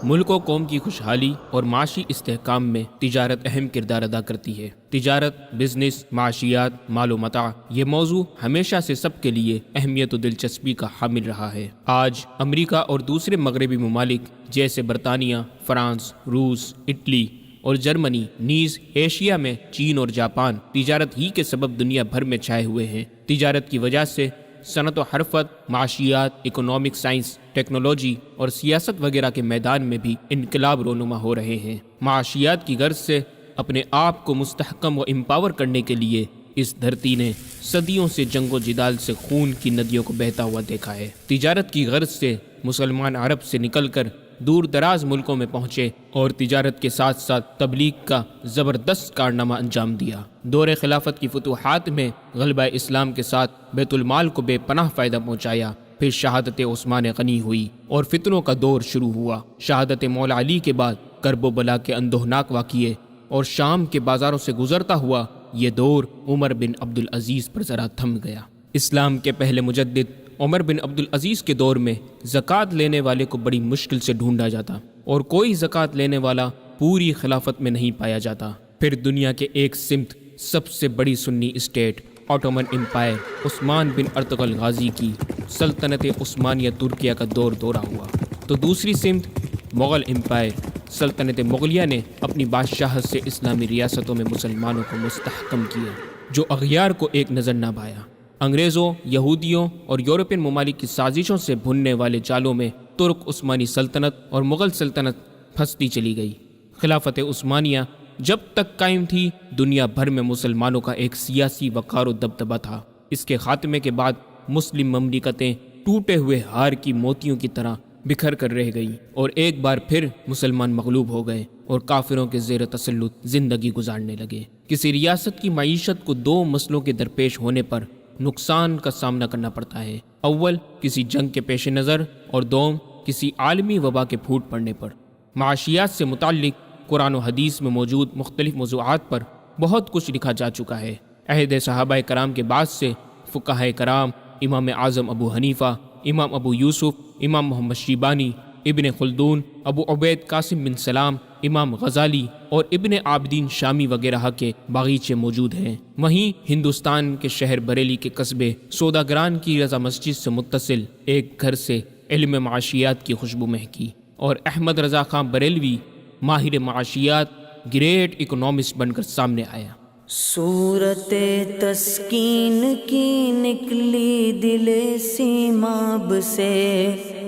ملک و قوم کی خوشحالی اور معاشی استحکام میں تجارت اہم کردار ادا کرتی ہے۔ تجارت، بزنس، معاشیات، مال و متاع، یہ موضوع ہمیشہ سے سب کے لیے اہمیت و دلچسپی کا حامل رہا ہے۔ آج امریکہ اور دوسرے مغربی ممالک جیسے برطانیہ، فرانس، روس، اٹلی اور جرمنی، نیز ایشیا میں چین اور جاپان تجارت ہی کے سبب دنیا بھر میں چھائے ہوئے ہیں۔ تجارت کی وجہ سے صنعت و حرفت، معاشیات، اکنامک سائنس، ٹیکنالوجی اور سیاست وغیرہ کے میدان میں بھی انقلاب رونما ہو رہے ہیں۔ معاشیات کی غرض سے اپنے آپ کو مستحکم و امپاور کرنے کے لیے اس دھرتی نے صدیوں سے جنگ و جدال سے خون کی ندیوں کو بہتا ہوا دیکھا ہے۔ تجارت کی غرض سے مسلمان عرب سے نکل کر دور دراز ملکوں میں پہنچے اور تجارت کے ساتھ ساتھ تبلیغ کا زبردست کارنامہ انجام دیا۔ دور خلافت کی فتوحات میں غلبہ اسلام کے ساتھ بیت المال کو بے پناہ فائدہ پہنچایا۔ پھر شہادت عثمان غنی ہوئی اور فتنوں کا دور شروع ہوا۔ شہادت مولا علی کے بعد کرب و بلا کے اندوہناک واقعے اور شام کے بازاروں سے گزرتا ہوا یہ دور عمر بن عبدالعزیز پر ذرا تھم گیا۔ اسلام کے پہلے مجدد عمر بن عبدالعزیز کے دور میں زکوٰۃ لینے والے کو بڑی مشکل سے ڈھونڈا جاتا اور کوئی زکوٰۃ لینے والا پوری خلافت میں نہیں پایا جاتا۔ پھر دنیا کے ایک سمت سب سے بڑی سنی اسٹیٹ آٹومن امپائر عثمان بن ارطغرل غازی کی سلطنت عثمانیہ ترکیہ کا دور دورہ ہوا، تو دوسری سمت مغل امپائر سلطنت مغلیہ نے اپنی بادشاہت سے اسلامی ریاستوں میں مسلمانوں کو مستحکم کیا، جو اغیار کو ایک نظر نہ بھایا۔ انگریزوں، یہودیوں اور یورپین ممالک کی سازشوں سے بھننے والے جالوں میں ترک عثمانی سلطنت اور مغل سلطنت پھنستی چلی گئی۔ خلافت عثمانیہ جب تک قائم تھی، دنیا بھر میں مسلمانوں کا ایک سیاسی وقار و دبدبہ تھا۔ اس کے خاتمے کے بعد مسلم مملکتیں ٹوٹے ہوئے ہار کی موتیوں کی طرح بکھر کر رہ گئیں اور ایک بار پھر مسلمان مغلوب ہو گئے اور کافروں کے زیر تسلط زندگی گزارنے لگے۔ کسی ریاست کی معیشت کو دو مسئلوں کے درپیش ہونے پر نقصان کا سامنا کرنا پڑتا ہے۔ اول کسی جنگ کے پیش نظر اور دوم کسی عالمی وبا کے پھوٹ پڑنے پر۔ معاشیات سے متعلق قرآن و حدیث میں موجود مختلف موضوعات پر بہت کچھ لکھا جا چکا ہے۔ عہد صحابہ کرام کے بعد سے فقہائے کرام، امام اعظم ابو حنیفہ، امام ابو یوسف، امام محمد شیبانی، ابن خلدون، ابو عبید قاسم بن سلام، امام غزالی اور ابن عابدین شامی وغیرہ کے باغیچے موجود ہیں۔ وہیں ہندوستان کے شہر بریلی کے قصبے سوداگران کی رضا مسجد سے متصل ایک گھر سے علم معاشیات کی خوشبو مہکی اور احمد رضا خان بریلوی ماہر معاشیات، گریٹ اکنامسٹ بن کر سامنے آیا۔ صورت تسکین کی نکلی دل سیماب سے،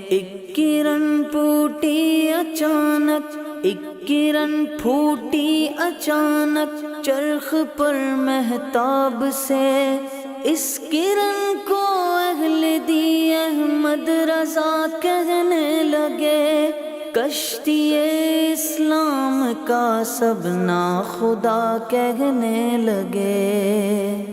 ایک کرن پھوٹی اچانک، ایک کرن پھوٹی اچانک چرخ پر مہتاب سے، اس کرن کو اہل دی احمد رضا کہنے لگے، کشتی اسلام کا سب ناخدا کہنے لگے۔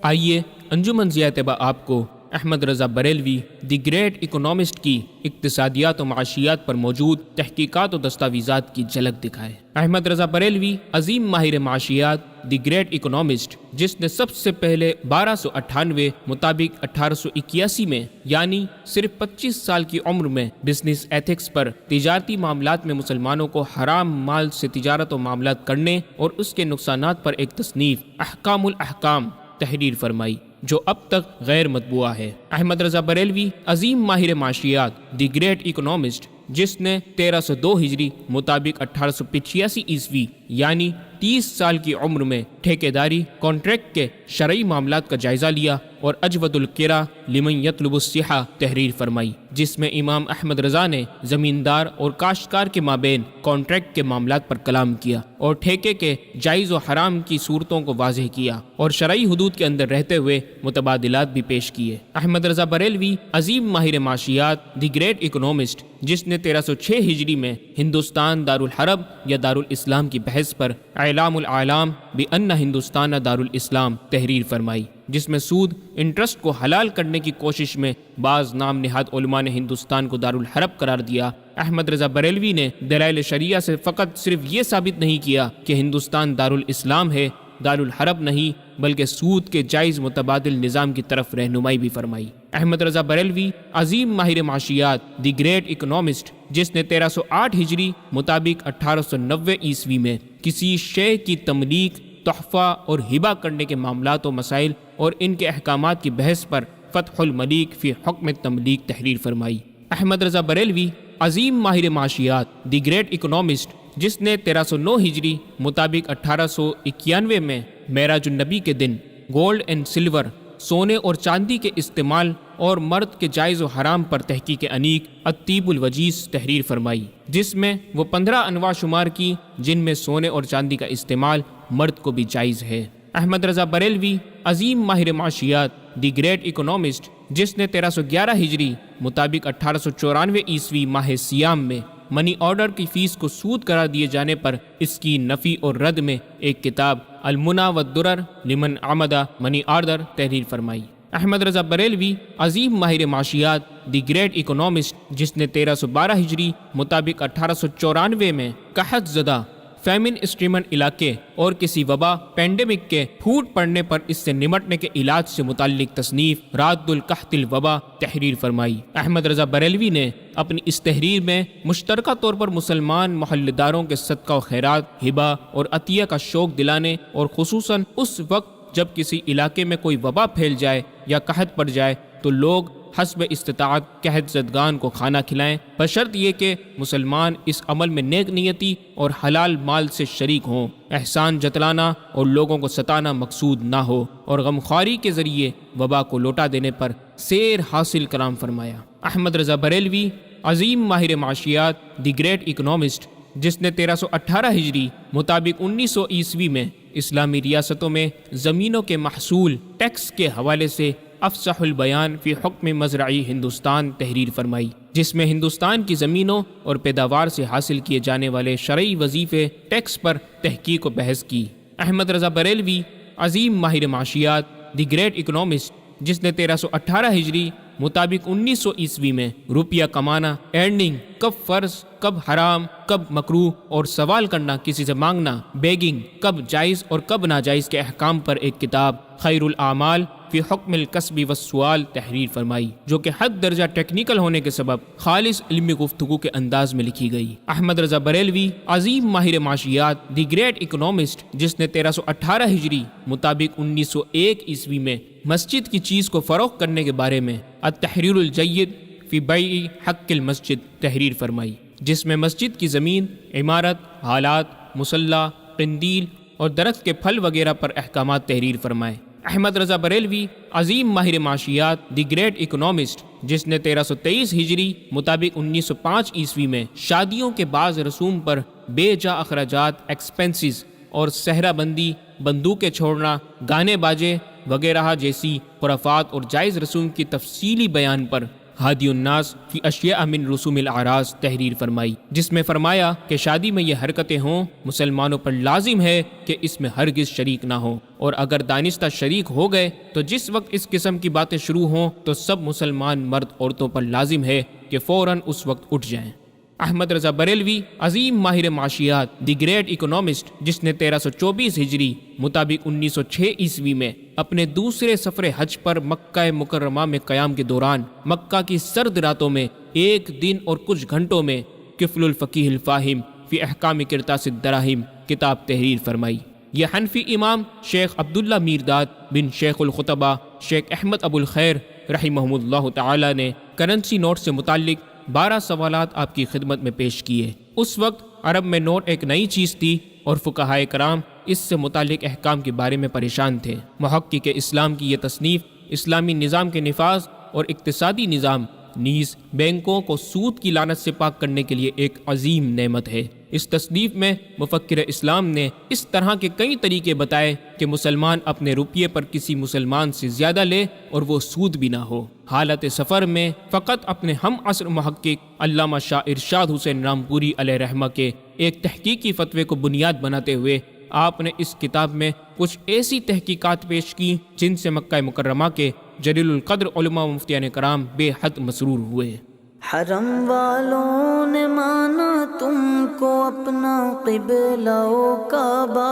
آئیے انجمن ضیاء طیبہ آپ کو Ahmad Raza Barelvi the great economist کی اقتصادیات و معاشیات پر موجود تحقیقات و دستاویزات کی جھلک دکھائے۔ احمد رضا بریلوی عظیم ماہر معاشیات، دی گریٹ اکنامسٹ، جس نے سب سے پہلے 1298 مطابق 1881 میں یعنی صرف 25 سال کی عمر میں بزنس ایتھکس پر تجارتی معاملات میں مسلمانوں کو حرام مال سے تجارت و معاملات کرنے اور اس کے نقصانات پر ایک تصنیف احکام الاحکام تحریر فرمائی، جو اب تک غیر مطبوعہ ہے۔ احمد رضا بریلوی عظیم ماہر معاشیات، دی گریٹ اکنامسٹ، جس نے 1302 ہجری مطابق 1885 عیسوی یعنی 30 سال کی عمر میں ٹھیکیداری کانٹریکٹ کے شرعی معاملات کا جائزہ لیا اور اجود القرا لمن یطلب الصحہ تحریر فرمائی، جس میں امام احمد رضا نے زمیندار اور کاشتکار کے مابین کانٹریکٹ کے معاملات پر کلام کیا اور ٹھیکے کے جائز و حرام کی صورتوں کو واضح کیا اور شرعی حدود کے اندر رہتے ہوئے متبادلات بھی پیش کیے۔ احمد رضا بریلوی عظیم ماہر معاشیات، دی گریٹ اکنامسٹ، جس نے 1306 ہجری میں ہندوستان دارالحرب یا دارالاسلام کی بحث پر اعلام العالم بأن ہندوستان دارالاسلام تحریر فرمائی، جس میں سود انٹرسٹ کو حلال کرنے کی کوشش میں بعض نام نہاد علماء نے ہندوستان کو دارالحرب قرار دیا۔ احمد رضا بریلوی نے دلائل شریعہ سے فقط صرف یہ ثابت نہیں کیا کہ ہندوستان دارالاسلام ہے، دارالحرب نہیں، بلکہ سود کے جائز متبادل نظام کی طرف رہنمائی بھی فرمائی۔ احمد رضا بریلوی عظیم ماہر معاشیات، دی گریٹ اکنامسٹ، جس نے 1308 ہجری مطابق 1890 عیسوی میں کسی شے کی تملیک، تحفہ اور ہبہ کرنے کے معاملات و مسائل اور ان کے احکامات کی بحث پر فتح الملیک فی حکم تملیک تحریر فرمائی۔ احمد رضا بریلوی عظیم ماہر معاشیات، دی گریٹ اکنامسٹ، جس نے 1309 ہجری مطابق 1891 میں معراج النبی کے دن گولڈ اینڈ سلور، سونے اور چاندی کے استعمال اور مرد کے جائز و حرام پر تحقیق انیق الطیب الوجیز تحریر فرمائی، جس میں وہ 15 انواع شمار کی جن میں سونے اور چاندی کا استعمال مرد کو بھی جائز ہے۔ احمد رضا بریلوی عظیم ماہر معاشیات، دی گریٹ اکنامسٹ، جس نے 1311 ہجری مطابق 1894 عیسوی ماہ سیام میں منی آرڈر کی فیس کو سود قرار دیے جانے پر اس کی نفی اور رد میں ایک کتاب المنی والدرر لمن عمد منی آرڈر تحریر فرمائی۔ احمد رضا بریلوی عظیم ماہر معاشیات، دی گریٹ اکنامسٹ، جس نے 1312 ہجری مطابق 1894 میں قحط زدہ فیمن اسٹریمن علاقے اور کسی وبا پینڈیمک کے پھوٹ پڑنے پر اس سے نمٹنے کے علاج سے متعلق تصنیف راد القحط الوبا تحریر فرمائی۔ احمد رضا بریلوی نے اپنی اس تحریر میں مشترکہ طور پر مسلمان محلداروں کے صدقہ و خیرات، ہبہ اور عطیہ کا شوق دلانے اور خصوصاً اس وقت جب کسی علاقے میں کوئی وبا پھیل جائے یا قحط پڑ جائے تو لوگ حسب استطاعت قحط زدگان کو کھانا کھلائیں، بشرط یہ کہ مسلمان اس عمل میں نیک نیتی اور حلال مال سے شریک ہوں۔ احسان جتلانا اور لوگوں کو ستانا مقصود نہ ہو اور غمخواری کے ذریعے وبا کو لوٹا دینے پر سیر حاصل کرام فرمایا۔ احمد رضا بریلوی عظیم ماہر معاشیات، دی گریٹ اکنامسٹ، جس نے 1318 ہجری مطابق 1900 عیسوی میں اسلامی ریاستوں میں زمینوں کے محصول ٹیکس کے حوالے سے افصح البیان فی حکم مزرعی ہندوستان تحریر فرمائی، جس میں ہندوستان کی زمینوں اور پیداوار سے حاصل کیے جانے والے شرعی وظیفے ٹیکس پر تحقیق و بحث کی۔ احمد رضا بریلوی عظیم ماہر معاشیات، دی گریٹ اکنامسٹ، جس نے 1318 ہجری مطابق 1900 عیسوی میں روپیہ کمانا، ارننگ، کب فرض کب حرام، کب مکروہ اور سوال کرنا، کسی سے مانگنا، بیگنگ، کب جائز اور کب ناجائز کے احکام پر ایک کتاب خیر الاعمال فی حکم الکسب والسؤال تحریر فرمائی، جو کہ حد درجہ ٹیکنیکل ہونے کے سبب خالص علمی گفتگو کے انداز میں لکھی گئی۔ احمد رضا بریلوی عظیم ماہر معاشیات، دی گریٹ اکنامسٹ، جس نے 1318 ہجری مطابق 1901 عیسوی میں مسجد کی چیز کو فروخت کرنے کے بارے میں التحریر الجید فی بیع حق المسجد تحریر فرمائی، جس میں مسجد کی زمین، عمارت، حالات، مصلی، قندیل اور درخت کے پھل وغیرہ پر احکامات تحریر فرمائے۔ احمد رضا بریلوی عظیم ماہر معاشیات، دی گریٹ اکنامسٹ، جس نے 1323 ہجری مطابق 1905 عیسوی میں شادیوں کے بعض رسوم پر بے جا اخراجات، ایکسپنسز اور صحرا بندی، بندوقیں چھوڑنا، گانے باجے وغیرہ جیسی خرافات اور جائز رسوم کی تفصیلی بیان پر ہادی الناس فی اشیاء من رسوم الاعراض تحریر فرمائی، جس میں فرمایا کہ شادی میں یہ حرکتیں ہوں، مسلمانوں پر لازم ہے کہ اس میں ہرگز شریک نہ ہوں، اور اگر دانستہ شریک ہو گئے تو جس وقت اس قسم کی باتیں شروع ہوں تو سب مسلمان مرد عورتوں پر لازم ہے کہ فوراً اس وقت اٹھ جائیں۔ احمد رضا بریلوی عظیم ماہر معاشیات، دی گریٹ اکنامسٹ، جس نے 1324 ہجری مطابق 1906 عیسوی میں اپنے دوسرے سفر حج پر مکہ مکرمہ میں قیام کے دوران مکہ کی سرد راتوں میں ایک دن اور کچھ گھنٹوں میں کفل الفقیہ الفاہم فی احکام قرطاس الدراہم کتاب تحریر فرمائی۔ یہ حنفی امام شیخ عبداللہ میرداد بن شیخ الخطبہ شیخ احمد ابو الخیر رحمہ اللہ تعالی نے کرنسی نوٹ سے متعلق 12 سوالات آپ کی خدمت میں پیش کیے۔ اس وقت عرب میں نوٹ ایک نئی چیز تھی اور فقہائے کرام اس سے متعلق احکام کے بارے میں پریشان تھے۔ محقق اسلام کی یہ تصنیف اسلامی نظام کے نفاذ اور اقتصادی نظام نیز بینکوں کو سود کی لعنت سے پاک کرنے کے لیے ایک عظیم نعمت ہے۔ اس تصنیف میں مفکر اسلام نے اس طرح کے کئی طریقے بتائے کہ مسلمان اپنے روپیے پر کسی مسلمان سے زیادہ لے اور وہ سود بھی نہ ہو۔ حالت سفر میں فقط اپنے ہم عصر محقق علامہ شاہ ارشاد حسین رامپوری علیہ رحمہ کے ایک تحقیقی فتوے کو بنیاد بناتے ہوئے آپ نے اس کتاب میں کچھ ایسی تحقیقات پیش کی جن سے مکہ مکرمہ کے جلیل القدر علماء و مفتیان کرام بے حد مسرور ہوئے۔ حرم والوں نے مانا تم کو اپنا قبلہ و کعبہ،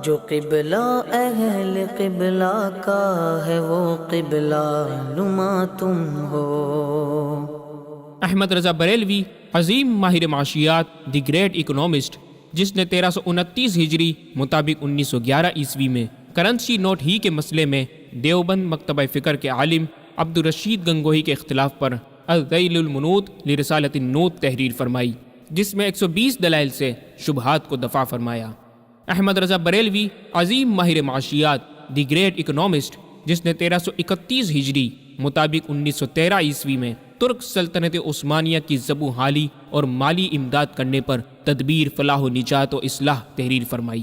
جو قبلہ اہل قبلہ کا ہے وہ قبلہ نما تم ہو۔ احمد رضا بریلوی، عظیم ماہر معاشیات، دی گریٹ اکنامسٹ، جس نے 1329 ہجری مطابق 1911 عیسوی میں کرنسی نوٹ ہی کے مسئلے میں دیوبند مکتبہ فکر کے عالم عبدالرشید گنگوہی کے اختلاف پر الذیل المنوط لرسالۃ النوط تحریر فرمائی، جس میں 120 دلائل سے شبہات کو دفع فرمایا۔ احمد رضا بریلوی، عظیم ماہر معاشیات، دی گریٹ اکنامسٹ، جس نے 1331 ہجری مطابق 1913 عیسوی میں ترک سلطنت عثمانیہ کی زبوں حالی اور مالی امداد کرنے پر تدبیر فلاح و نجات و اصلاح تحریر فرمائی،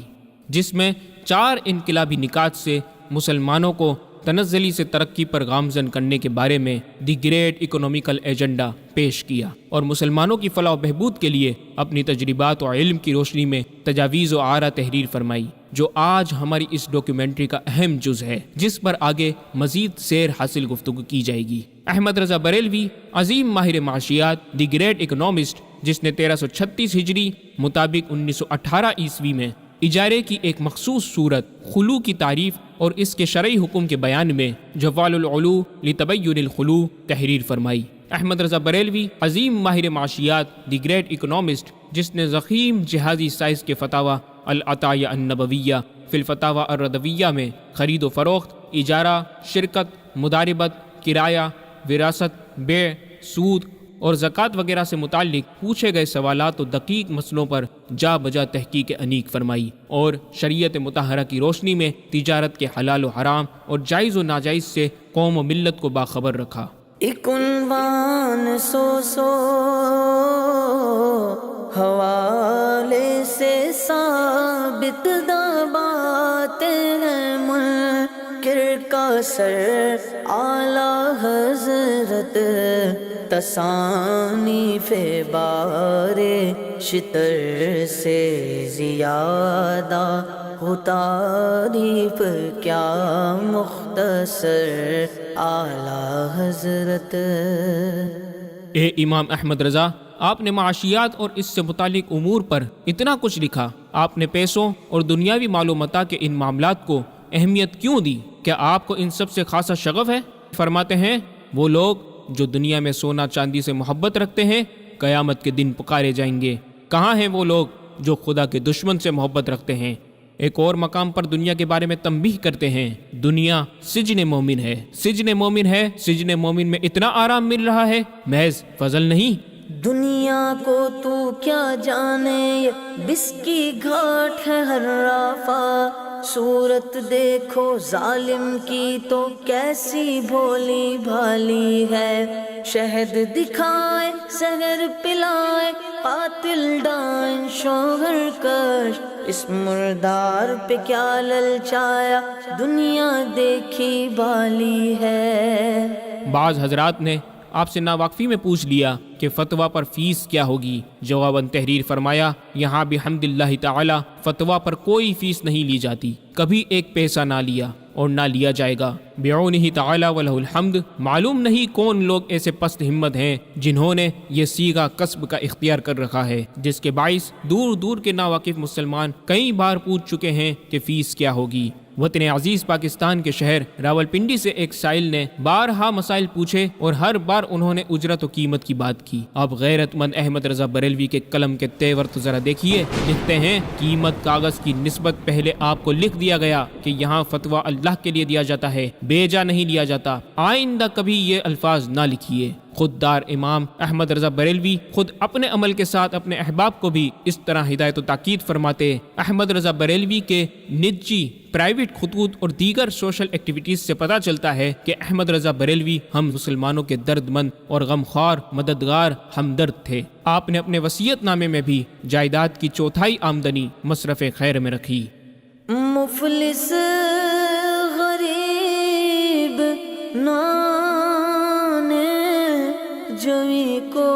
جس میں 4 انقلابی نکات سے مسلمانوں کو تنزلی سے ترقی پر گامزن کرنے کے بارے میں دی گریٹ اکنامیکل ایجنڈا پیش کیا اور مسلمانوں کی فلاح و بہبود کے لیے اپنی تجربات و علم کی روشنی میں تجاویز و آرا تحریر فرمائی، جو آج ہماری اس ڈاکیومنٹری کا اہم جز ہے، جس پر آگے مزید سیر حاصل گفتگو کی جائے گی۔ احمد رضا بریلوی، عظیم ماہر معاشیات، دی گریٹ اکنامسٹ، جس نے 1336 ہجری مطابق 1918 عیسوی میں اجارے کی ایک مخصوص صورت خلو کی تعریف اور اس کے شرعی حکم کے بیان میں جوال العلو لتبین الخلو تحریر فرمائی۔ احمد رضا بریلوی، عظیم ماہر معاشیات، دی گریٹ اکنامسٹ، جس نے ضخیم جہازی سائز کے فتاوی العطایہ النبویہ فی الفتاوی الردویہ میں خرید و فروخت، اجارہ، شرکت، مداربت، کرایہ، وراثت، بیع، سود اور زکوٰۃ وغیرہ سے متعلق پوچھے گئے سوالات و دقیق مسئلوں پر جا بجا تحقیق انیق فرمائی اور شریعت مطہرہ کی روشنی میں تجارت کے حلال و حرام اور جائز و ناجائز سے قوم و ملت کو باخبر رکھا۔ ایک عنوان سو حوالے سے ثابت باتیں ہیں منکر کا سر اعلیٰ حضرت تصانیف بارے شتر سے زیادہ ہو تعریف کیا مختصر اعلیٰ حضرت۔ اے امام احمد رضا، آپ نے معاشیات اور اس سے متعلق امور پر اتنا کچھ لکھا، آپ نے پیسوں اور دنیاوی مال و متاع کے ان معاملات کو اہمیت کیوں دی؟ کیا آپ کو ان سب سے خاصا شغف ہے؟ فرماتے ہیں، وہ لوگ جو دنیا میں سونا چاندی سے محبت رکھتے ہیں قیامت کے دن پکارے جائیں گے۔ کہاں ہیں وہ لوگ جو خدا کے دشمن سے محبت رکھتے ہیں؟ ایک اور مقام پر دنیا کے بارے میں تنبیہ کرتے ہیں، دنیا سجن مومن ہے، سجن مومن ہے، سجن مومن میں اتنا آرام مل رہا ہے، محض فضل نہیں۔ دنیا کو تو کیا جانے، یہ بس کی گھاٹ ہے ہر رافع، صورت دیکھو ظالم کی تو کیسی بھولی بھالی ہے، شہد دکھائے زہر پلائے قاتل ڈائن شوہر کش، اس مردار پہ کیا للچایا دنیا دیکھی بالی ہے۔ بعض حضرات نے آپ سے ناواقفی میں پوچھ لیا کہ فتویٰ پر فیس کیا ہوگی؟ جواباً تحریر فرمایا، یہاں بحمد اللہ تعالی فتویٰ پر کوئی فیس نہیں لی جاتی، کبھی ایک پیسہ نہ لیا اور نہ لیا جائے گا، بعونہ تعالی ولہ الحمد۔ معلوم نہیں کون لوگ ایسے پست ہمت ہیں جنہوں نے یہ سیغہ کسب کا اختیار کر رکھا ہے، جس کے باعث دور دور کے ناواقف مسلمان کئی بار پوچھ چکے ہیں کہ فیس کیا ہوگی۔ وطن عزیز پاکستان کے شہر راولپنڈی سے ایک سائل نے بارہا مسائل پوچھے اور ہر بار انہوں نے اجرت و قیمت کی بات کی۔ اب غیرت مند احمد رضا بریلوی کے قلم کے تیور تو ذرا دیکھیے، لکھتے ہیں، قیمت کاغذ کی نسبت پہلے آپ کو لکھ دیا گیا کہ یہاں فتویٰ اللہ کے لیے دیا جاتا ہے، بیجا نہیں لیا جاتا، آئندہ کبھی یہ الفاظ نہ لکھیے۔ خوددار امام احمد رضا بریلوی خود اپنے عمل کے ساتھ اپنے احباب کو بھی اس طرح ہدایت و تاکید فرماتے۔ احمد رضا بریلوی کے نجی پرائیویٹ خطوط اور دیگر سوشل ایکٹیویٹیز سے پتہ چلتا ہے کہ احمد رضا بریلوی ہم مسلمانوں کے درد مند اور غمخوار مددگار ہمدرد تھے۔ آپ نے اپنے وصیت نامے میں بھی جائیداد کی چوتھائی آمدنی مصرف خیر میں رکھی۔ مفلس غریب نانے جوئی کو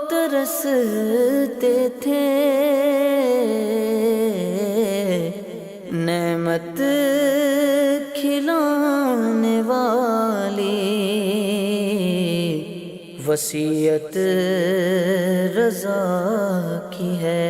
ترستے تھے، نعمت کھلانے والی وصیت رضا کی ہے۔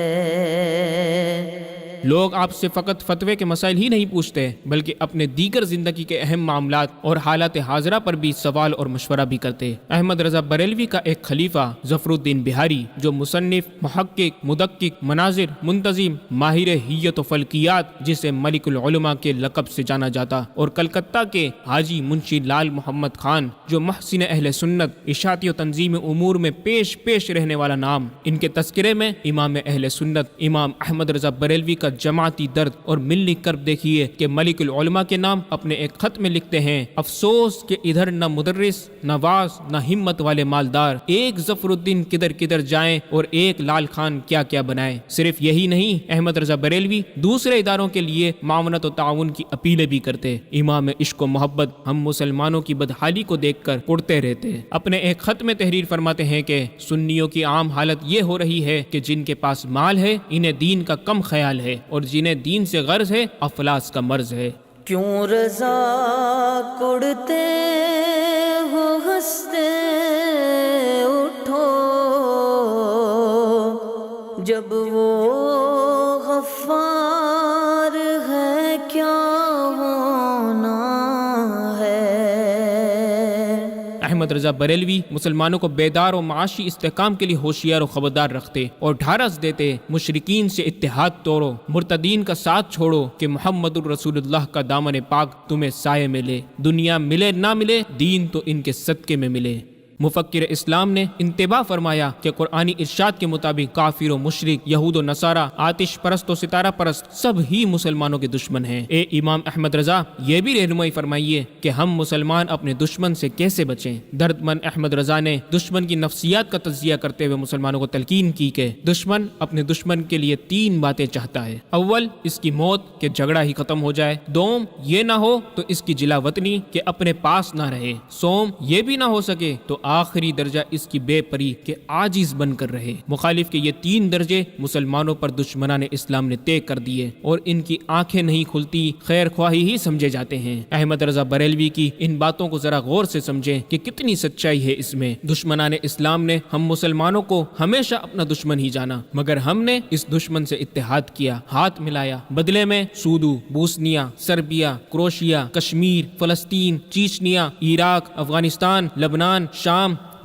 لوگ آپ سے فقط فتوے کے مسائل ہی نہیں پوچھتے بلکہ اپنے دیگر زندگی کے اہم معاملات اور حالات حاضرہ پر بھی سوال اور مشورہ بھی کرتے۔ احمد رضا بریلوی کا ایک خلیفہ ظفر الدین بہاری، جو مصنف، محقق، مدقق، مناظر، منتظم، ماہر حیت و فلکیات جسے ملک العلماء کے لقب سے جانا جاتا، اور کلکتہ کے حاجی منشی لال محمد خان، جو محسن اہل سنت، اشاعتی و تنظیم امور میں پیش رہنے والا نام۔ ان کے تذکرے میں امام اہل سنت امام احمد رضا بریلوی کا جماعتی درد اور ملی کرب دیکھیے کہ ملک العلماء کے نام اپنے ایک خط میں لکھتے ہیں، افسوس کہ ادھر نہ مدرس، نہ واعظ، نہ ہمت والے مالدار، ایک ظفر الدین کدھر جائیں اور ایک لال خان کیا بنائے۔ صرف یہی نہیں، احمد رضا بریلوی دوسرے اداروں کے لیے معاونت و تعاون کی اپیلیں بھی کرتے۔ امام عشق و محبت ہم مسلمانوں کی بدحالی کو دیکھ کر اڑتے رہتے۔ اپنے ایک خط میں تحریر فرماتے ہیں کہ سنیوں کی عام حالت یہ ہو رہی ہے کہ جن کے پاس مال ہے انہیں دین کا کم خیال ہے، اور جنہیں دین سے غرض ہے افلاس کا مرض ہے۔ کیوں رضا کڑتے ہو ہنستے اٹھو، جب وہ غفار ہے کیا ہونا ہے۔ احمد رضا بریلوی مسلمانوں کو بیدار و معاشی استحکام کے لیے ہوشیار و خبردار رکھتے اور ڈھارس دیتے، مشرکین سے اتحاد توڑو، مرتدین کا ساتھ چھوڑو کہ محمد الرسول اللہ کا دامن پاک تمہیں سائے ملے، دنیا ملے نہ ملے دین تو ان کے صدقے میں ملے۔ مفکر اسلام نے انتباہ فرمایا کہ قرآنی ارشاد کے مطابق کافر و مشرک، یہود و نصارہ، آتش پرست و ستارہ پرست سب ہی مسلمانوں کے دشمن ہیں۔ اے امام احمد رضا، یہ بھی رہنمائی فرمائیے کہ ہم مسلمان اپنے دشمن سے کیسے بچیں۔ درد مند احمد رضا نے دشمن کی نفسیات کا تجزیہ کرتے ہوئے مسلمانوں کو تلقین کی کہ دشمن اپنے دشمن کے لیے 3 باتیں چاہتا ہے۔ اول، اس کی موت کہ جھگڑا ہی ختم ہو جائے۔ دوم، یہ نہ ہو تو اس کی جلا وطنی کہ اپنے پاس نہ رہے۔ سوم، یہ بھی نہ ہو سکے تو آخری درجہ اس کی بے پری کہ عاجز بن کر رہے۔ مخالف کے یہ 3 درجے مسلمانوں پر دشمنان اسلام نے طے کر دیے اور ان کی آنکھیں نہیں کھلتی، خیر خواہی ہی سمجھے جاتے ہیں۔ احمد رضا بریلوی کی ان باتوں کو ذرا غور سے سمجھیں کہ کتنی سچائی ہے اس میں۔ دشمنان اسلام نے ہم مسلمانوں کو ہمیشہ اپنا دشمن ہی جانا، مگر ہم نے اس دشمن سے اتحاد کیا، ہاتھ ملایا، بدلے میں سودو، بوسنیا، سربیا، کروشیا، کشمیر، فلسطین، چیچنیا، عراق، افغانستان، لبنان، شام،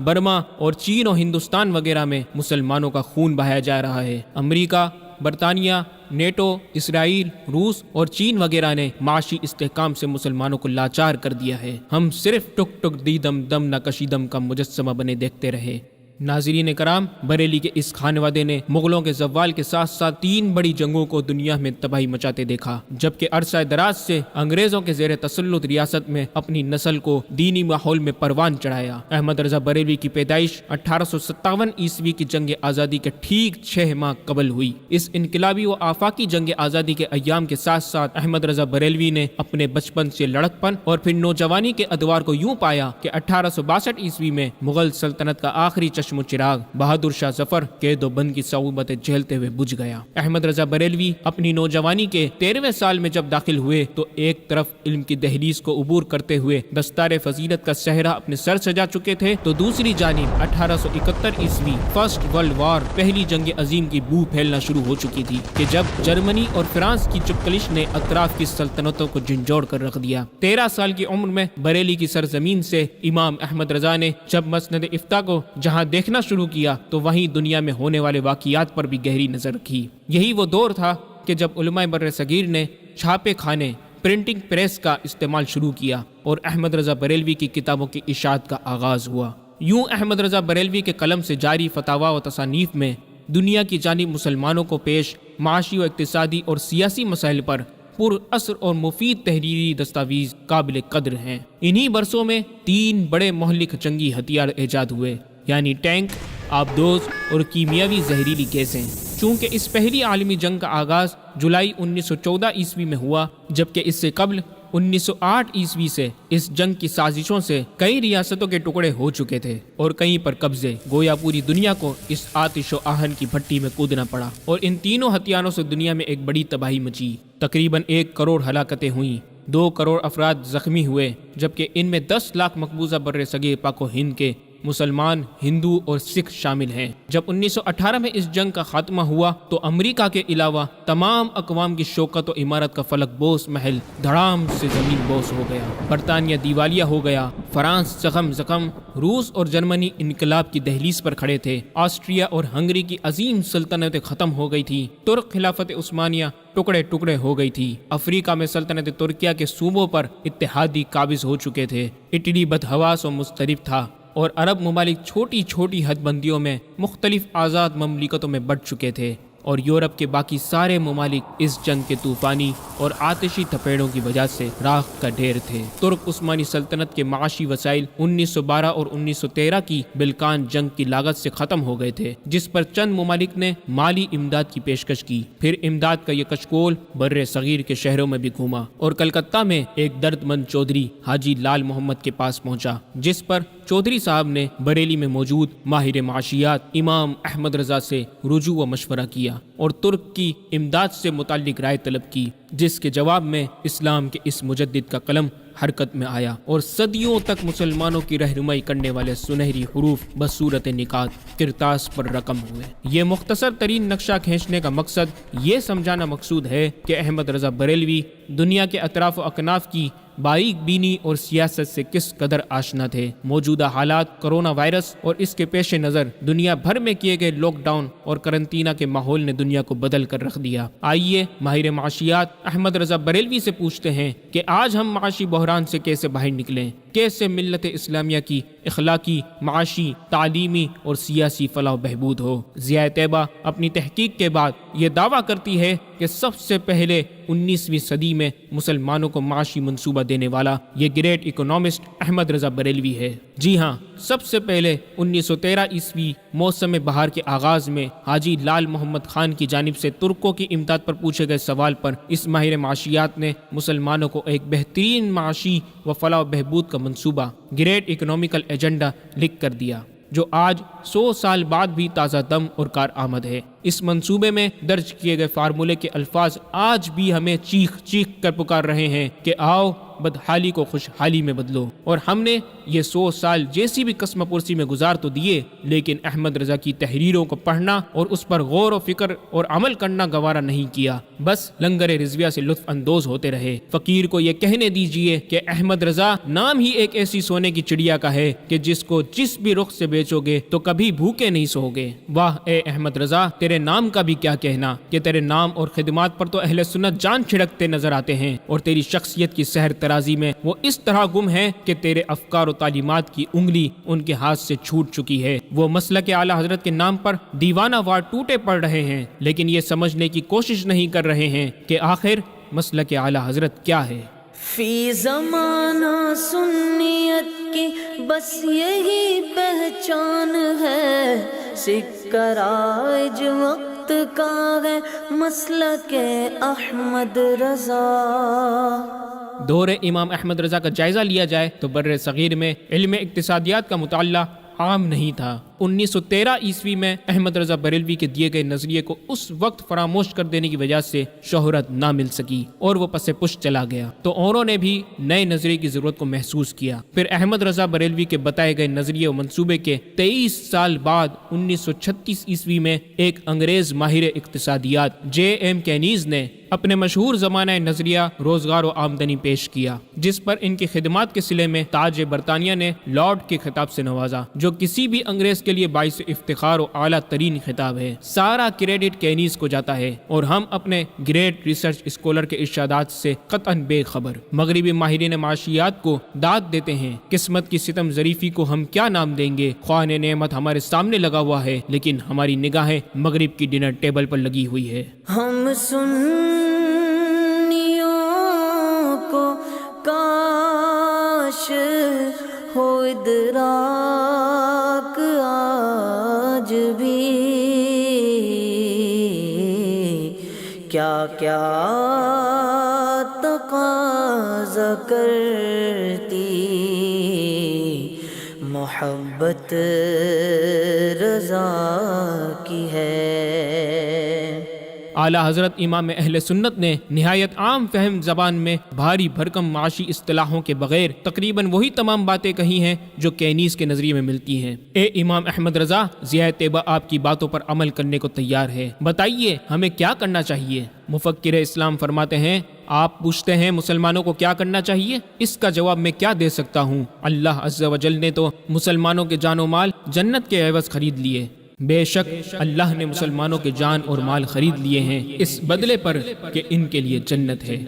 برما اور چین و ہندوستان وغیرہ میں مسلمانوں کا خون بہایا جا رہا ہے۔ امریکہ، برطانیہ، نیٹو، اسرائیل، روس اور چین وغیرہ نے معاشی استحکام سے مسلمانوں کو لاچار کر دیا ہے۔ ہم صرف ٹک ٹک دی دم دم نہ کشی دم کا مجسمہ بنے دیکھتے رہے۔ ناظرین کرام، بریلی کے اس خانوادے نے مغلوں کے زوال کے ساتھ ساتھ 3 بڑی جنگوں کو دنیا میں تباہی مچاتے دیکھا، جبکہ عرصہ دراز سے انگریزوں کے زیر تسلط ریاست میں اپنی نسل کو دینی ماحول میں پروان چڑھایا۔ احمد رضا بریلوی کی پیدائش 1857 عیسوی کی جنگ آزادی کے ٹھیک 6 ماہ قبل ہوئی۔ اس انقلابی و آفاقی جنگ آزادی کے ایام کے ساتھ ساتھ احمد رضا بریلوی نے اپنے بچپن سے لڑکپن اور پھر نوجوانی کے ادوار کو یوں پایا کہ 1862 عیسوی میں مغل سلطنت کا آخری چشم و چراغ بہادر شاہ ظفر قید و بند کی صعوبتیں جھیلتے ہوئے بجھ گیا۔ احمد رضا بریلوی اپنی نوجوانی کے 13ویں سال میں جب داخل ہوئے تو ایک طرف علم کی دہلیز کو عبور کرتے ہوئے دستار فضیلت کا صحرا اپنے سر سجا چکے تھے، تو دوسری جانب 1871 عیسوی فرسٹ ورلڈ وار، پہلی جنگ عظیم کی بو پھیلنا شروع ہو چکی تھی کہ جب جرمنی اور فرانس کی چپکلش نے اطراف کی سلطنتوں کو جھنجھوڑ کر رکھ دیا۔ 13 سال کی عمر میں بریلی کی سرزمین سے امام احمد رضا نے جب مسند افتاء کو جہاں دیکھنا شروع کیا تو وہیں دنیا میں ہونے والے واقعات پر بھی گہری نظر رکھی۔ یہی وہ دور تھا کہ جب علماء بر صغیر نے چھاپے کھانے، پرنٹنگ پریس کا استعمال شروع کیا اور احمد رضا بریلوی کی کتابوں کی اشاعت کا آغاز ہوا۔ یوں احمد رضا بریلوی کے قلم سے جاری فتاوا و تصانیف میں دنیا کی جانب مسلمانوں کو پیش معاشی و اقتصادی اور سیاسی مسائل پر پر اثر اور مفید تحریری دستاویز قابل قدر ہیں۔ انہی برسوں میں 3 بڑے مہلک جنگی ہتھیار ایجاد ہوئے، یعنی ٹینک، آبدوز اور کیمیاوی زہریلی گیسیں۔ چونکہ اس پہلی عالمی جنگ کا آغاز جولائی 1914 عیسوی میں ہوا، جبکہ اس سے قبل 1908 عیسوی سے اس جنگ کی سازشوں سے کئی ریاستوں کے ٹکڑے ہو چکے تھے اور کہیں پر قبضے، گویا پوری دنیا کو اس آتش و آہن کی بھٹی میں کودنا پڑا، اور ان تینوں ہتھیاروں سے دنیا میں ایک بڑی تباہی مچی۔ تقریباً 1 کروڑ ہلاکتیں ہوئیں، 2 کروڑ افراد زخمی ہوئے، جبکہ ان میں 10 لاکھ مقبوضہ بر صغیر پاک و ہند کے مسلمان، ہندو اور سکھ شامل ہیں۔ جب 1918 میں اس جنگ کا خاتمہ ہوا تو امریکہ کے علاوہ تمام اقوام کی شوکت و عمارت کا فلک بوس محل دھڑام سے زمین بوس ہو گیا۔ برطانیہ دیوالیہ ہو گیا، فرانس زخم، روس اور جرمنی انقلاب کی دہلیز پر کھڑے تھے، آسٹریا اور ہنگری کی عظیم سلطنتیں ختم ہو گئی تھی، ترک خلافت عثمانیہ ٹکڑے ٹکڑے ہو گئی تھی، افریقہ میں سلطنت ترکیہ کے صوبوں پر اتحادی قابض ہو چکے تھے، اٹلی بدحواس و مضطرب تھا، اور عرب ممالک چھوٹی چھوٹی حد بندیوں میں مختلف آزاد مملکتوں میں بٹ چکے تھے، اور یورپ کے باقی سارے ممالک اس جنگ کے طوفانی اور آتشی تھپیڑوں کی وجہ سے راکھ کا ڈھیر تھے۔ ترک عثمانی سلطنت کے معاشی وسائل 1912 اور 1913 کی بلقان جنگ کی لاگت سے ختم ہو گئے تھے، جس پر چند ممالک نے مالی امداد کی پیشکش کی۔ پھر امداد کا یہ کچکول بر صغیر کے شہروں میں بھی گھوما اور کلکتہ میں ایک درد مند چودھری حاجی لال محمد کے پاس پہنچا، جس پر چودھری صاحب نے بریلی میں موجود ماہر معاشیات امام احمد رضا سے رجوع و مشورہ کیا اور ترک کی امداد سے متعلق رائے طلب کی، جس کے جواب میں اسلام کے اس مجدد کا قلم حرکت میں آیا اور صدیوں تک مسلمانوں کی رہنمائی کرنے والے سنہری حروف بصورت نکات کرتاس پر رقم ہوئے۔ یہ مختصر ترین نقشہ کھینچنے کا مقصد یہ سمجھانا مقصود ہے کہ احمد رضا بریلوی دنیا کے اطراف و اکناف کی باریک بینی اور سیاست سے کس قدر آشنا تھے۔ موجودہ حالات، کرونا وائرس اور اس کے پیش نظر دنیا بھر میں کیے گئے لاک ڈاؤن اور قرنطینہ کے ماحول نے دنیا کو بدل کر رکھ دیا۔ آئیے ماہر معاشیات احمد رضا بریلوی سے پوچھتے ہیں کہ آج ہم معاشی بحران سے کیسے باہر نکلیں، کیسے ملت اسلامیہ کی اخلاقی، معاشی، تعلیمی اور سیاسی فلاح و بہبود ہو۔ ضیاء طیبہ اپنی تحقیق کے بعد یہ دعویٰ کرتی ہے کہ سب سے پہلے 19ویں صدی میں مسلمانوں کو معاشی منصوبہ دینے والا یہ گریٹ اکنامسٹ احمد رضا بریلوی ہے۔ جی ہاں، سب سے پہلے 1913 عیسوی موسم بہار کے آغاز میں حاجی لال محمد خان کی جانب سے ترکوں کی امداد پر پوچھے گئے سوال پر اس ماہر معاشیات نے مسلمانوں کو ایک بہترین معاشی و فلاح و بہبود کا منصوبہ گریٹ اکنامیکل ایجنڈا لکھ کر دیا، جو آج 100 سال بعد بھی تازہ دم اور کارآمد ہے۔ اس منصوبے میں درج کیے گئے فارمولے کے الفاظ آج بھی ہمیں چیخ چیخ کر پکار رہے ہیں کہ آؤ بدحالی کو خوشحالی میں بدلو، اور ہم نے یہ 100 سال جیسی بھی قسم پرسی میں گزار تو دیے، لیکن احمد رضا کی تحریروں کو پڑھنا اور اس پر غور و فکر اور عمل کرنا گوارا نہیں کیا، بس لنگر رضویہ سے لطف اندوز ہوتے رہے۔ فقیر کو یہ کہنے دیجئے کہ احمد رضا نام ہی ایک ایسی سونے کی چڑیا کا ہے کہ جس کو جس بھی رخ سے بیچو گے تو کبھی بھوکے نہیں سو گے۔ واہ اے احمد رضا، تیرے نام کا بھی کیا کہنا کہ تیرے نام اور خدمات پر تو اہل سنت جان چھڑکتے نظر آتے ہیں، اور تیری شخصیت کی سحر ترازی میں وہ اس طرح گم ہے کہ تیرے افکار و تعلیمات کی انگلی ان کے ہاتھ سے چھوٹ چکی ہے۔ وہ مسلک اعلی حضرت کے نام پر دیوانہ وار ٹوٹے پڑ رہے ہیں، لیکن یہ سمجھنے کی کوشش نہیں کر رہے ہیں کہ آخر مسلک اعلی حضرت کیا ہے۔ فی زمانہ سنیت کی بس یہی پہچان ہے، سکہ رائج وقت کا ہے مسلک احمد رضا۔ دور امام احمد رضا کا جائزہ لیا جائے تو بر صغیر میں علم اقتصادیات کا مطالعہ عام نہیں تھا۔ 1913 عیسوی میں احمد رضا بریلوی کے دیے گئے نظریے کو اس وقت فراموش کر دینے کی وجہ سے شہرت نہ مل سکی اور وہ پس پش چلا گیا، تو اوروں نے بھی نئے نظریے کی ضرورت کو محسوس کیا۔ پھر احمد رضا بریلوی کے بتائے گئے نظریے و منصوبے کے 23 سال بعد 1936 عیسوی میں ایک انگریز ماہر اقتصادیات جے ایم کینیز نے اپنے مشہور زمانہ نظریہ روزگار و آمدنی پیش کیا، جس پر ان کی خدمات کے صلے میں تاج برطانیہ نے لارڈ کے خطاب سے نوازا، جو کسی بھی انگریز کے لیے باعث افتخار و اعلیٰ ترین خطاب ہے۔ سارا کریڈٹ کینیز کو جاتا ہے اور ہم اپنے گریٹ ریسرچ اسکالر کے ارشادات سے قطعاً بے خبر۔ مغربی ماہرین معاشیات کو داد دیتے ہیں، قسمت کی ستم ظریفی کو ہم کیا نام دیں گے، خوان نعمت ہمارے سامنے لگا ہوا ہے، لیکن ہماری نگاہیں مغرب کی ڈنر ٹیبل پر لگی ہوئی ہے۔ ہم کو کاش ہو ادراک آج بھی، کیا کیا تقاضا کرتی محبت رضا کی ہے۔ اعلیٰ حضرت امام اہل سنت نے نہایت عام فہم زبان میں بھاری بھرکم معاشی اصطلاحوں کے بغیر تقریباً وہی تمام باتیں کہی ہیں جو کینیز کے نظریے میں ملتی ہیں۔ اے امام احمد رضا، ضیاء طیبہ آپ کی باتوں پر عمل کرنے کو تیار ہے، بتائیے ہمیں کیا کرنا چاہیے؟ مفکر اسلام فرماتے ہیں، آپ پوچھتے ہیں مسلمانوں کو کیا کرنا چاہیے؟ اس کا جواب میں کیا دے سکتا ہوں؟ اللہ عز و جل نے تو مسلمانوں کے جان و مال جنت کے عوض خرید لیے۔ بے شک اللہ نے مسلمانوں کے جان اور مال خرید لیے ہیں اس بدلے پر کہ ان کے لیے جنت ہے،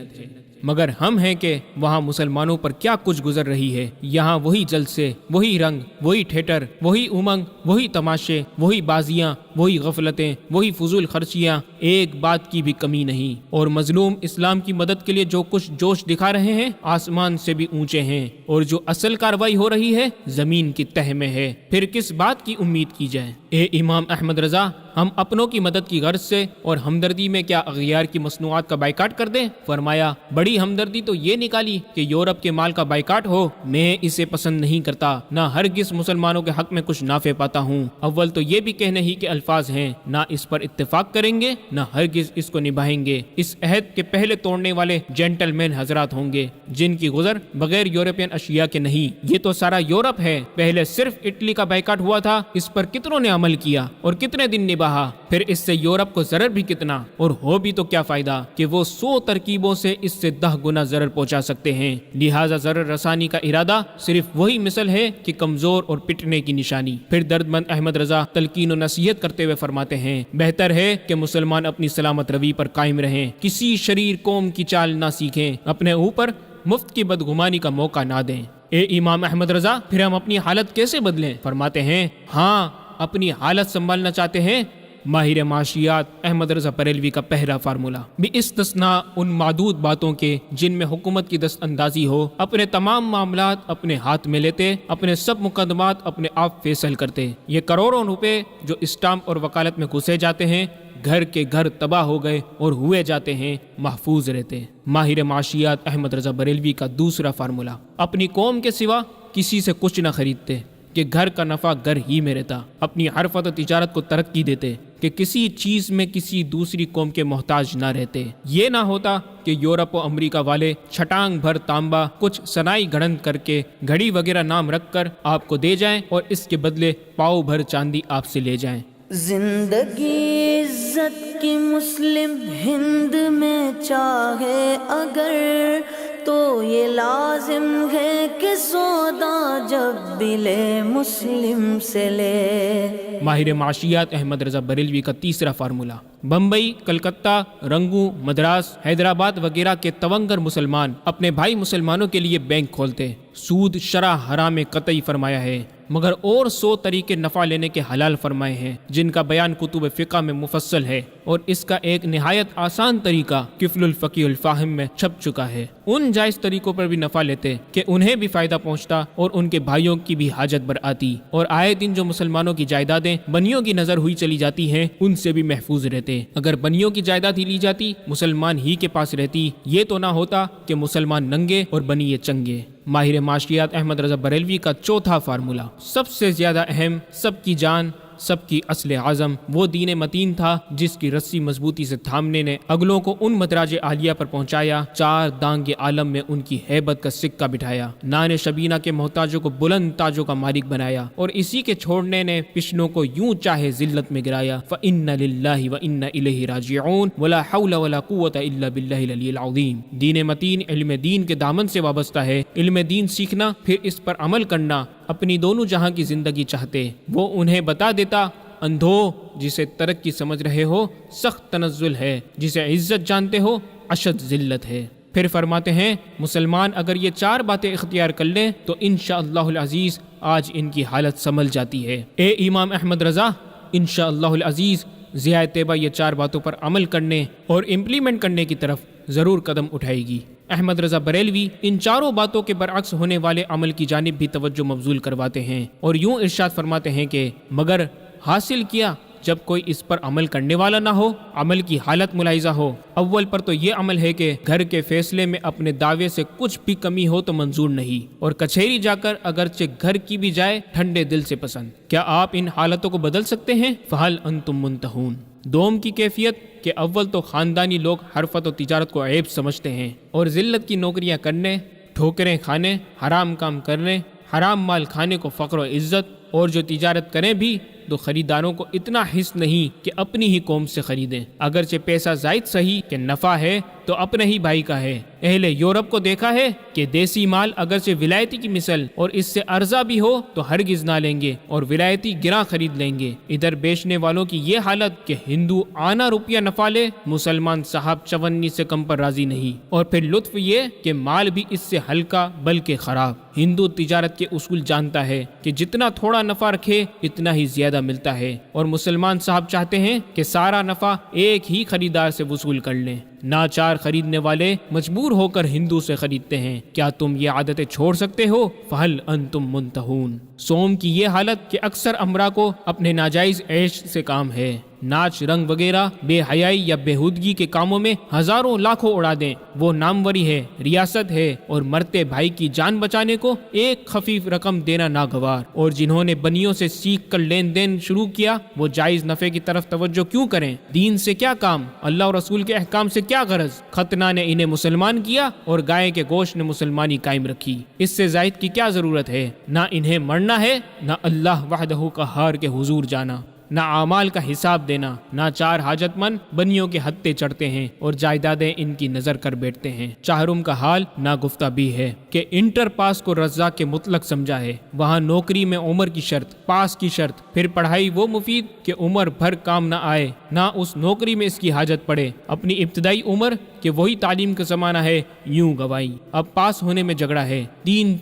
مگر ہم ہیں کہ وہاں مسلمانوں پر کیا کچھ گزر رہی ہے۔ یہاں وہی جلسے، وہی رنگ، وہی تھیٹر، وہی امنگ، وہی تماشے، وہی بازیاں، وہی غفلتیں، وہی فضول خرچیاں، ایک بات کی بھی کمی نہیں۔ اور مظلوم اسلام کی مدد کے لیے جو کچھ جوش دکھا رہے ہیں آسمان سے بھی اونچے ہیں، اور جو اصل کاروائی ہو رہی ہے زمین کی تہ میں ہے، پھر کس بات کی امید کی جائے؟ اے امام احمد رضا، ہم اپنوں کی مدد کی غرض سے اور ہمدردی میں کیا اغیار کی مصنوعات کا بائیکاٹ کر دیں؟ فرمایا، بڑی ہمدردی تو یہ نکالی کہ یورپ کے مال کا بائیکاٹ ہو۔ میں اسے پسند نہیں کرتا، نہ ہرگز مسلمانوں کے حق میں کچھ نافع پاتا ہوں۔ اول تو یہ بھی کہنے ہی کے الفاظ ہیں، نہ اس پر اتفاق کریں گے نہ ہرگز اس کو نبھائیں گے۔ اس عہد کے پہلے توڑنے والے جینٹل مین حضرات ہوں گے جن کی گزر بغیر یورپین اشیاء کے نہیں۔ یہ تو سارا یورپ ہے، پہلے صرف اٹلی کا بائیکاٹ ہوا تھا، اس پر کتنوں نے عمل کیا اور کتنے دن نبھا، پھر اس سے یورپ کو ضرر بھی کتنا، اور ہو بھی تو کیا فائدہ کہ وہ 100 ترکیبوں سے اس سے 10 گنا ضرر پہنچا سکتے ہیں۔ لہٰذا ضرر رسانی کا ارادہ صرف وہی مثل ہے کہ کمزور اور پٹنے کی نشانی۔ پھر درد مند احمد رضا تلقین و نصیحت کرتے ہوئے فرماتے ہیں، بہتر ہے کہ مسلمان اپنی سلامت روی پر قائم رہیں، کسی شریر قوم کی چال نہ سیکھیں، اپنے اوپر مفت کی بدگمانی کا موقع نہ دیں۔ اے امام احمد رضا، پھر ہم اپنی حالت کیسے بدلیں؟ فرماتے ہیں، ہاں اپنی حالت سنبھالنا چاہتے ہیں؟ ماہر معاشیات احمد رضا بریلوی کا پہلا فارمولہ، بھی استثناء ان معدود باتوں کے جن میں حکومت کی دست اندازی ہو، اپنے تمام معاملات اپنے ہاتھ میں لیتے، اپنے سب مقدمات اپنے آپ فیصل کرتے۔ یہ کروڑوں روپے جو اسٹامپ اور وکالت میں گھسے جاتے ہیں، گھر کے گھر تباہ ہو گئے اور ہوئے جاتے ہیں، محفوظ رہتے۔ ماہر معاشیات احمد رضا بریلوی کا دوسرا فارمولہ، اپنی قوم کے سوا کسی سے کچھ نہ خریدتے کہ گھر کا نفع گھر ہی میں رہتا، اپنی حرفت و تجارت کو ترقی دیتے کہ کسی چیز میں کسی دوسری قوم کے محتاج نہ رہتے۔ یہ نہ ہوتا کہ یورپ و امریکہ والے چھٹانگ بھر تانبا کچھ صنائی گھڑن کر کے گھڑی وغیرہ نام رکھ کر آپ کو دے جائیں اور اس کے بدلے پاؤ بھر چاندی آپ سے لے جائیں۔ زندگی عزت کی مسلم ہند میں چاہے اگر، تو یہ لازم ہے کہ سودا جب بھی لے مسلم سے لے۔ ماہر معاشیات احمد رضا بریلوی کا تیسرا فارمولہ، بمبئی، کلکتہ، رنگوں، مدراس، حیدرآباد وغیرہ کے تونگر مسلمان اپنے بھائی مسلمانوں کے لیے بینک کھولتے، سود شرح حرام قطعی فرمایا ہے، مگر اور 100 طریقے نفع لینے کے حلال فرمائے ہیں جن کا بیان کتب فقہ میں مفصل ہے، اور اس کا ایک نہایت آسان طریقہ کفل الفقیہ الفاہم میں چھپ چکا ہے۔ ان جائز طریقوں پر بھی نفع لیتے کہ انہیں بھی فائدہ پہنچتا اور ان کے بھائیوں کی بھی حاجت بر آتی، اور آئے دن جو مسلمانوں کی جائیدادیں بنیوں کی نظر ہوئی چلی جاتی ہیں ان سے بھی محفوظ رہتے۔ اگر بنیوں کی جائیداد ہی لی جاتی، مسلمان ہی کے پاس رہتی، یہ تو نہ ہوتا کہ مسلمان ننگے اور بنیے چنگے۔ ماہر معاشیات احمد رضا بریلوی کا چوتھا فارمولہ، سب سے زیادہ اہم، سب کی جان، سب کی اصل اعظم وہ دین متین تھا جس کی رسی مضبوطی سے تھامنے نے اگلوں کو ان مدراج عالیہ پر پہنچایا، چار دانگ عالم میں ان کی ہیبت کا سکہ بٹھایا، نان شبینہ کے محتاجوں کو بلند تاجوں کا مالک بنایا، اور اسی کے چھوڑنے نے پشنوں کو یوں چاہے ذلت میں گرایا۔ فَإِنَّ لِلَّهِ وَإِنَّ إِلَيْهِ رَاجِعُونَ وَلَا حَوْلَ وَلَا قُوَّةَ إِلَّا بِاللَّهِ الْعَلِيِّ الْعَظِيمِ۔ دین متین علم دین کے دامن سے وابستہ ہے، علم دین سیکھنا پھر اس پر عمل کرنا، اپنی دونوں جہاں کی زندگی چاہتے، وہ انہیں بتا دیتا، اندھو جسے ترقی سمجھ رہے ہو سخت تنزل ہے، جسے عزت جانتے ہو اشد ذلت ہے۔ پھر فرماتے ہیں، مسلمان اگر یہ چار باتیں اختیار کر لیں تو انشاءاللہ العزیز آج ان کی حالت سنبھل جاتی ہے۔ اے امام احمد رضا، انشاءاللہ العزیز ضیاء طیبہ یہ چار باتوں پر عمل کرنے اور امپلیمنٹ کرنے کی طرف ضرور قدم اٹھائے گی۔ احمد رضا بریلوی ان چاروں باتوں کے برعکس ہونے والے عمل کی جانب بھی توجہ مبذول کرواتے ہیں، اور یوں ارشاد فرماتے ہیں کہ مگر حاصل کیا جب کوئی اس پر عمل کرنے والا نہ ہو، عمل کی حالت ملاحظہ ہو۔ اول پر تو یہ عمل ہے کہ گھر کے فیصلے میں اپنے دعوے سے کچھ بھی کمی ہو تو منظور نہیں، اور کچہری جا کر اگرچہ گھر کی بھی جائے ٹھنڈے دل سے پسند۔ کیا آپ ان حالتوں کو بدل سکتے ہیں؟ فَهَلْ أَنْتُمْ مُنْتَهُونَ۔ دوم کی کیفیت کہ اول تو خاندانی لوگ حرفت و تجارت کو عیب سمجھتے ہیں اور ذلت کی نوکریاں کرنے، ٹھوکریں کھانے، حرام کام کرنے، حرام مال کھانے کو فقر و عزت، اور جو تجارت کریں بھی تو خریداروں کو اتنا حس نہیں کہ اپنی ہی قوم سے خریدیں، اگرچہ پیسہ زائد صحیح کہ نفع ہے تو اپنے ہی بھائی کا ہے۔ اہل یورپ کو دیکھا ہے کہ دیسی مال اگرچہ ولایتی کی مثل اور اس سے ارزاں بھی ہو تو ہرگز نہ لیں گے اور ولایتی گراں خرید لیں گے۔ ادھر بیچنے والوں کی یہ حالت کہ ہندو آنا روپیہ نفع لے، مسلمان صاحب چونی سے کم پر راضی نہیں، اور پھر لطف یہ کہ مال بھی اس سے ہلکا بلکہ خراب۔ ہندو تجارت کے اصول جانتا ہے کہ جتنا تھوڑا نفع رکھے اتنا ہی زیادہ ملتا ہے، اور مسلمان صاحب چاہتے ہیں کہ سارا نفع ایک ہی خریدار سے وصول کر لیں۔ ناچار خریدنے والے مجبور ہو کر ہندو سے خریدتے ہیں۔ کیا تم یہ عادتیں چھوڑ سکتے ہو؟ فہل انتم منتہون۔ سوم کی یہ حالت کہ اکثر امرا کو اپنے ناجائز عیش سے کام ہے، ناچ رنگ وغیرہ بے حیائی یا بےہودگی کے کاموں میں ہزاروں لاکھوں اڑا دیں۔ وہ ناموری ہے، ریاست ہے، اور مرتے بھائی کی جان بچانے کو ایک خفیف رقم دینا ناگوار۔ اور جنہوں نے بنیوں سے سیکھ کر لین دین شروع کیا وہ جائز نفع کی طرف توجہ کیوں کریں؟ دین سے کیا کام؟ اللہ اور رسول کے احکام سے کیا غرض؟ ختنہ نے انہیں مسلمان کیا اور گائے کے گوشت نے مسلمانی قائم رکھی۔ اس سے زائد کی کیا ضرورت ہے؟ نہ انہیں مرنا ہے، نہ اللہ وحدہ قہار کے حضور جانا، نہ اعمال کا حساب دینا۔ نہ چار حاجت مند بنیوں کے ہتھے چڑھتے ہیں اور جائیدادیں ان کی نظر کر بیٹھتے ہیں۔ چاہرم کا حال ناگفتہ بھی ہے کہ انٹر پاس کو رزاق کے مطلق سمجھا ہے۔ وہاں نوکری میں عمر کی شرط، پاس کی شرط، پھر پڑھائی وہ مفید کہ عمر بھر کام نہ آئے، نہ اس نوکری میں اس کی حاجت پڑے۔ اپنی ابتدائی عمر کہ وہی تعلیم کا زمانہ ہے یوں گوائی۔ اب پاس ہونے میں جھگڑا ہے،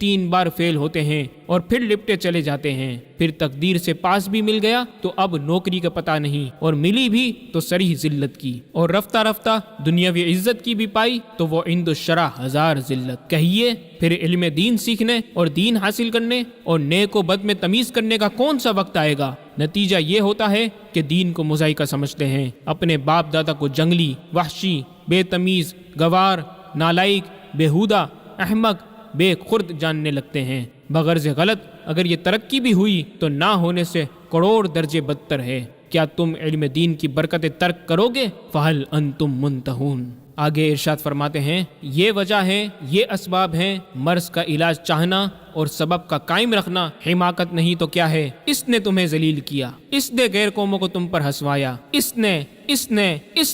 تین بار فیل ہوتے ہیں اور پھر لپٹے چلے جاتے ہیں۔ پھر تقدیر سے پاس بھی مل گیا تو اب نوکری کا پتہ نہیں، اور ملی بھی تو صریح ذلت کی، اور رفتہ رفتہ دنیاوی عزت کی بھی پائی تو وہ عند الشرع ہزار ذلت۔ کہیے پھر علم دین سیکھنے اور دین حاصل کرنے اور نیک و بد میں تمیز کرنے کا کون سا وقت آئے گا؟ نتیجہ یہ ہوتا ہے کہ دین کو مذائقہ سمجھتے ہیں، اپنے باپ دادا کو جنگلی، وحشی، بے تمیز، گوار، نالائق، بےہودہ، احمق، بے خرد جاننے لگتے ہیں۔ بغرض غلط اگر یہ ترقی بھی ہوئی تو نہ ہونے سے کروڑ درجے بدتر ہے۔ کیا تم علم دین کی برکت ترک کرو گے؟ فہل انتم منتہون۔ آگے ارشاد فرماتے ہیں یہ وجہ ہے، یہ اسباب ہیں، مرض کا علاج چاہنا اور سبب کا قائم رکھنا حماقت نہیں تو کیا ہے؟ اس نے تمہیں ذلیل کیا، اس نے غیر قوموں کو تم پر ہنسوایا، اس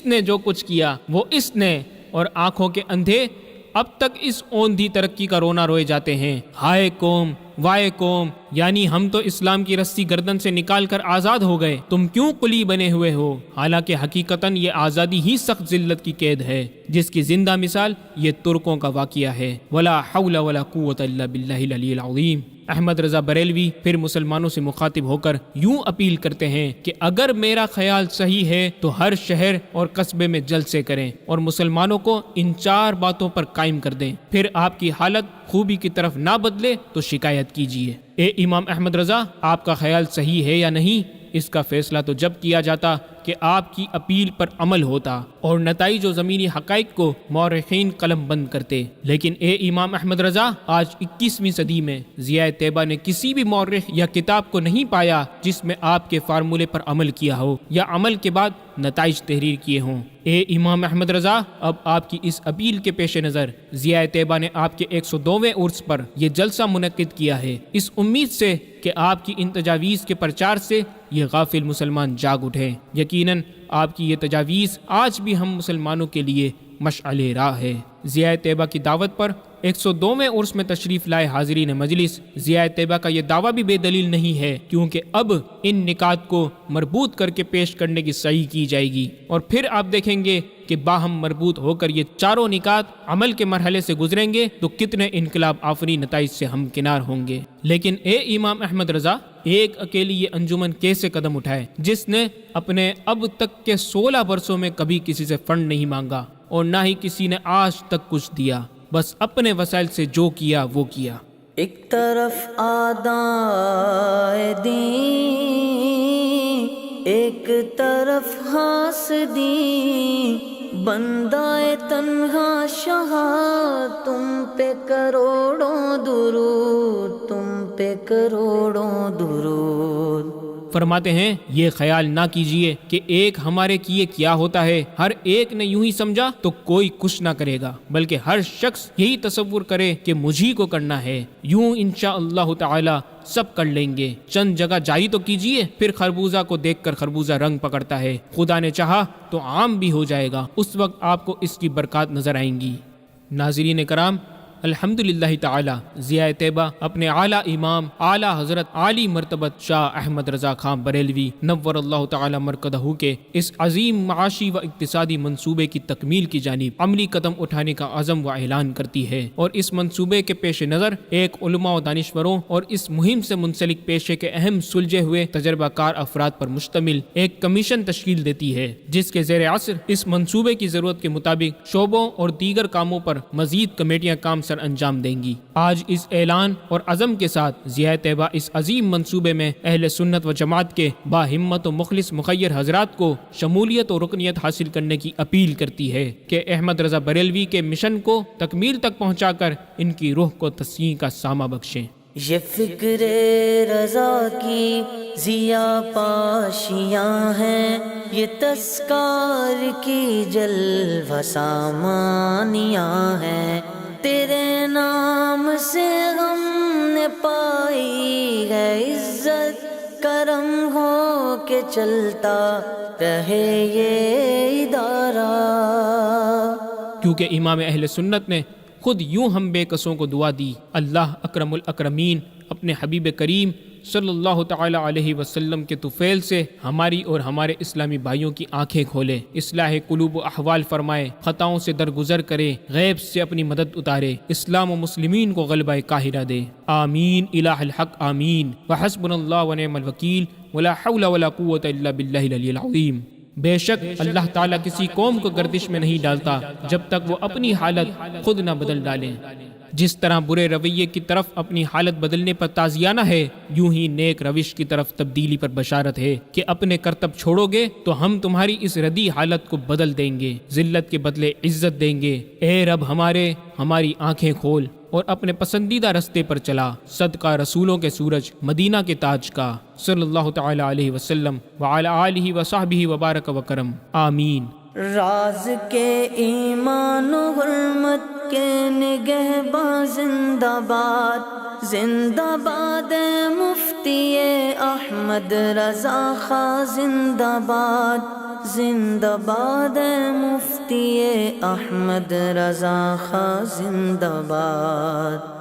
نے جو کچھ کیا وہ اس نے، اور آنکھوں کے اندھے اب تک اس اوندھی ترقی کا رونا روئے جاتے ہیں۔ ہائے قوم، وائے قوم، یعنی ہم تو اسلام کی رسی گردن سے نکال کر آزاد ہو گئے، تم کیوں قلی بنے ہوئے ہو؟ حالانکہ حقیقتاً یہ آزادی ہی سخت ذلت کی قید ہے، جس کی زندہ مثال یہ ترکوں کا واقعہ ہے۔ ولا حول ولا قوت الا باللہ العلی العظیم۔ احمد رضا بریلوی پھر مسلمانوں سے مخاطب ہو کر یوں اپیل کرتے ہیں کہ اگر میرا خیال صحیح ہے تو ہر شہر اور قصبے میں جلسے کریں اور مسلمانوں کو ان 4 باتوں پر قائم کر دیں، پھر آپ کی حالت خوبی کی طرف نہ بدلے تو شکایت کیجیے۔ اے امام احمد رضا، آپ کا خیال صحیح ہے یا نہیں؟ اس کا فیصلہ تو جب کیا جاتا کہ آپ کی اپیل پر عمل ہوتا اور نتائج و زمینی حقائق کو مورخین قلم بند کرتے۔ لیکن اے امام احمد رضا، آج 21ویں صدی میں ضیاء طیبہ نے کسی بھی مورخ یا کتاب کو نہیں پایا جس میں آپ کے فارمولے پر عمل کیا ہو یا عمل کے بعد نتائج تحریر کیے ہوں۔ اے امام احمد رضا، اب آپ کی اس اپیل کے پیش نظر ضیاء طیبہ نے آپ کے 102ویں عرس پر یہ جلسہ منعقد کیا ہے، اس امید سے کہ آپ کی ان تجاویز کے پرچار سے یہ غافل مسلمان جاگ اٹھے۔ یقیناً آپ کی یہ تجاویز آج بھی ہم مسلمانوں کے لیے مشعل راہ ہے۔ ضیاء طیبہ کی دعوت پر 102ویں عرس میں تشریف لائے حاضرین مجلس، ضیاء طیبہ کا یہ دعویٰ بھی بے دلیل نہیں ہے، کیونکہ اب ان نکات کو مربوط کر کے پیش کرنے کی سعی کی جائے گی، اور پھر آپ دیکھیں گے کہ باہم مربوط ہو کر یہ چاروں نکات عمل کے مرحلے سے گزریں گے تو کتنے انقلاب آفری نتائج سے ہمکنار ہوں گے۔ لیکن اے امام احمد رضا، ایک اکیلی یہ انجمن کیسے قدم اٹھائے جس نے اپنے اب تک کے 16 برسوں میں کبھی کسی سے فنڈ نہیں مانگا اور نہ ہی کسی نے آج تک کچھ دیا، بس اپنے وسائل سے جو کیا وہ کیا۔ ایک طرف آدائے دین، ایک طرف حاسدین، بندہ تنہا شاہ تم پہ کروڑوں درود، تم پہ کروڑوں درود۔ فرماتے ہیں یہ خیال نہ کیجئے کہ ایک ہمارے کیے کیا ہوتا ہے، ہر ایک نے یوں ہی سمجھا تو کوئی کچھ نہ کرے گا، بلکہ ہر شخص یہی تصور کرے کہ مجھی کو کرنا ہے، یوں انشاءاللہ تعالی سب کر لیں گے۔ چند جگہ جاری تو کیجئے، پھر خربوزہ کو دیکھ کر خربوزہ رنگ پکڑتا ہے، خدا نے چاہا تو عام بھی ہو جائے گا، اس وقت آپ کو اس کی برکات نظر آئیں گی۔ ناظرین کرام، الحمدللہ تعالی ضیاء طیبہ اپنے اعلیٰ امام اعلیٰ حضرت عالی مرتبت شاہ احمد رضا خان بریلوی نور اللہ تعالی مرکزہ کے اس عظیم معاشی و اقتصادی منصوبے کی تکمیل کی جانب عملی قدم اٹھانے کا عزم و اعلان کرتی ہے، اور اس منصوبے کے پیش نظر ایک علماء و دانشوروں اور اس مہم سے منسلک پیشے کے اہم سلجھے ہوئے تجربہ کار افراد پر مشتمل ایک کمیشن تشکیل دیتی ہے، جس کے زیر اثر اس منصوبے کی ضرورت کے مطابق شعبوں اور دیگر کاموں پر مزید کمیٹیاں کام سر انجام دیں گی۔ آج اس اعلان اور عزم کے ساتھ ضیاء طیبہ اس عظیم منصوبے میں اہل سنت و جماعت کے با ہمت و مخلص مخیر حضرات کو شمولیت و رکنیت حاصل کرنے کی اپیل کرتی ہے کہ احمد رضا بریلوی کے مشن کو تکمیل تک پہنچا کر ان کی روح کو تسکین کا سامہ بخشیں۔ یہ فکر رضا کی ضیاء پاشیاں ہیں، یہ تذکار کی جلوہ سامانیاں ہیں، تیرے نام سے ہم نے پائی ہے عزت، کرم ہو کے چلتا رہے یہ ادارہ۔ کیونکہ امام اہل سنت نے خود یوں ہم بے کسوں کو دعا دی، اللہ اکرم الاکرمین اپنے حبیب کریم صلی اللہ تعالی علیہ وسلم کے طفیل سے ہماری اور ہمارے اسلامی بھائیوں کی آنکھیں کھولے، اصلاح قلوب و احوال فرمائے، خطاؤں سے درگزر کرے، غیب سے اپنی مدد اتارے، اسلام و مسلمین کو غلبہ قاہرہ دے، آمین الہ الحق آمین، وحسبنا اللہ ونعم الوکیل، ولا حول ولا قوت الا باللہ العلی العظیم۔ بے شک اللہ تعالیٰ کسی قوم کو گردش میں نہیں ڈالتا جب تک وہ اپنی حالت خود نہ بدل ڈالیں۔ جس طرح برے رویے کی طرف اپنی حالت بدلنے پر تعزیانہ ہے، یوں ہی نیک روش کی طرف تبدیلی پر بشارت ہے کہ اپنے کرتب چھوڑو گے تو ہم تمہاری اس ردی حالت کو بدل دیں گے، ذلت کے بدلے عزت دیں گے۔ اے رب ہمارے، ہماری آنکھیں کھول اور اپنے پسندیدہ رستے پر چلا، صدقہ رسولوں کے سورج مدینہ کے تاج کا، صلی اللہ تعالی علیہ وسلم وعلی آلہ وصحبہ وبارک وکرم، آمین۔ راز کے ایمان و حرمت کے نگہباں زندہ باد، زندہ باد مفتی احمد رضا خاں، زندہ باد، زندہ باد مفتی احمد رضا خاں، زندہ باد۔